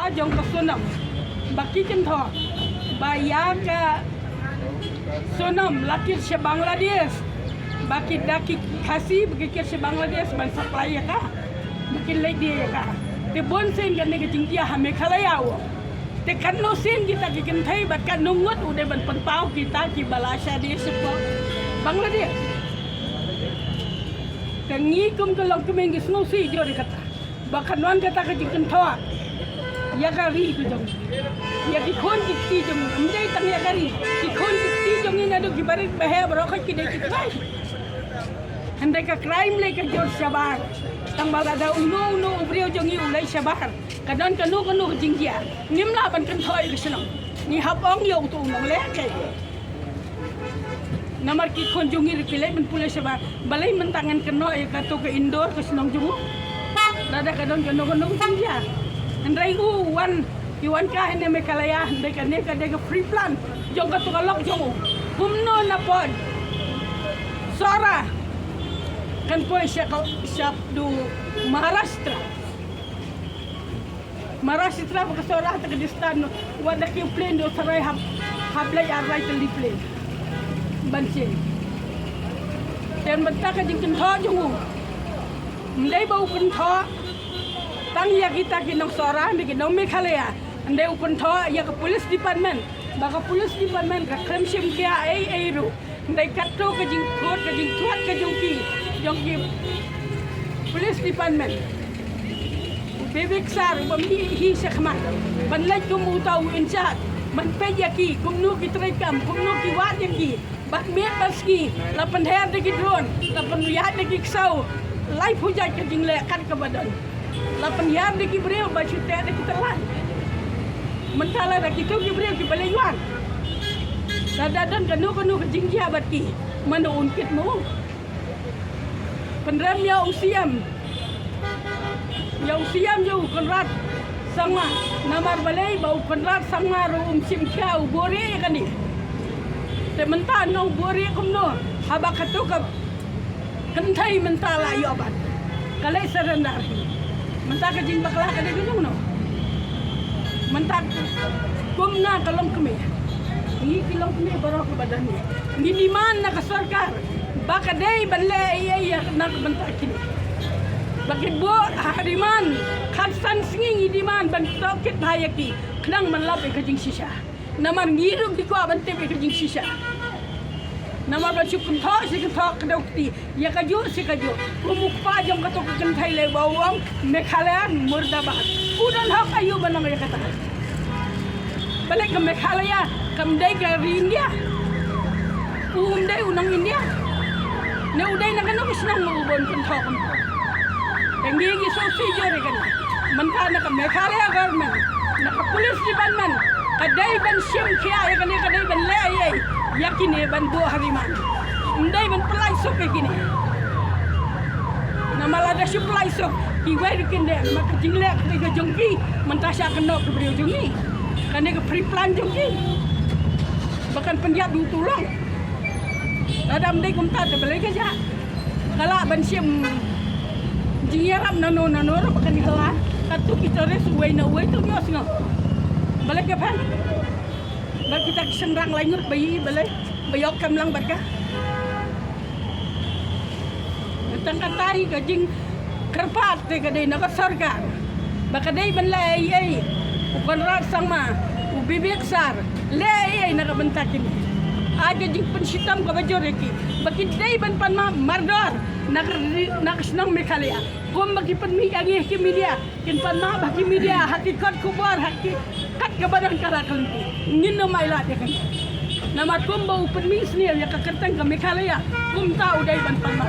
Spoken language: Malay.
Jong ke Sonam, baki kentok, bayar ke Sonam, lakir se Bangladesh, baki daki kasih bagi se Bangladesh ban supply ya ka, baki lagi dia ka. Te bon sen kan ne ke jingtia hame khalaya wo. Te kan no sen kita ke kentai bat kan nungut udah ban pentau kita ki balasha dia sepo Bangladesh. Tengi kum ke long kemeng ke snow si jo de kata. Bakan wan kata ke jingkan thawak. Ya kari ku jong, ya ki khon ki ti jong, amjai tang ya kari, ki khon ki ti jong ni nado ki barik bahaya berokah ki dek ki kai. Handai ka crime le ka jor sabar, tang bal ada uno ubrio jong i ulai sabar, kadon kanu jingjia, nimla ban kan thoi ke senong, ni hapong yo tu nong le kai. Namar ki khon jong i pilai ban pulai sabar, balai mentangan keno ya ka to ke indoor ke senong jong. Dada kadon kanu jingjia. Andai Iwan kah ini mekalaya, andai kan ni kadang free plan, jong katu kalok jong, kumno na pod, Sora, kan poi siap du Maharashtra pakai Sora tak kedistan, wadah ki plane do sarai hablai arai teli plane, banci, dan bentak kajing kentho jong, andai bau kentho. Tang ya kita kinong Sora, kinong Meghalaya, ande ukun tho ya ke police department, baka police department ka kremsim kia ai ru, ande katto ke jing tuat ke jongki police department. Bebek sar bami hi sekhma, ban lai kum utau inchat, ban pe yaki kum nu ki trekam, kum nu ki wat yaki, bak met baski, lapan her de ki drone, lapan yat de ki ksau, lai pujat ke jing le kat ke badan. Lapan yam de ki breu ba chute de ki telan mentala da ki tu ki breu ki balayuan dadadan kanu ke jingjia bat ki manu unkit mo penram ya usiam yo konrat sama namar balai bau konrat sama rum sim kau bore kan ni te menta no bore kumno haba katu ka kentai mentala yo bat kalai serendar mentak ke jing baklah ke dia no mentak kumna kalong kemi ni kilong kemi baru ke badan ni di mana ke sarkar baka dei balle ya nak mentak kini bagi bo hariman khatsan singi di man ban tokit hayaki knang manlap ke jing sisa namar ngiru di ko bante ke jing sisa nama ba chukum tho si ke tho kadokti ya kaju si kaju umukpa jong kato kan thai le bawang Meghalaya murdabad udan hak ayu banang ya kata balik ke Meghalaya kam dai ke India dai unang India ne udai na kanu kisnang ubon kan tho kam tengi gi so si jore kan manta na ke Meghalaya government na ke police department kadai ban sim khia ya kadai ban le ai yakini ban bo hariman ndai ban pelai sok kini namala da supply sok ki wai kinde mak jingle ke jongki mentasya kena ke beliau jongi kan ke free plan jongki bahkan penjat du tulung ada mdai kumta te belai ke ja kala ban sim jingeram nano bahkan kala katu kita res wai na wai tu nyos ngo balai ke pan bal kita sengrang langur bayi balai bayok kamlang barka tang katai ka jing kerpat te ka dei na sarkar baka dei ban lai ai ukon rat sama ubibik sar lai ai na bentakin aga jing pensitam ka bajoreki baki dei ban pan mardor nak senang Meghalaya kom bagi penmi angi ki media kin pan ma bagi media hakikat kubar hakikat ke badan kara kelenti ngin no maila de kan nama kom bau penmi sniel ya ka kertang ke Meghalaya kom tau dai ban pan ma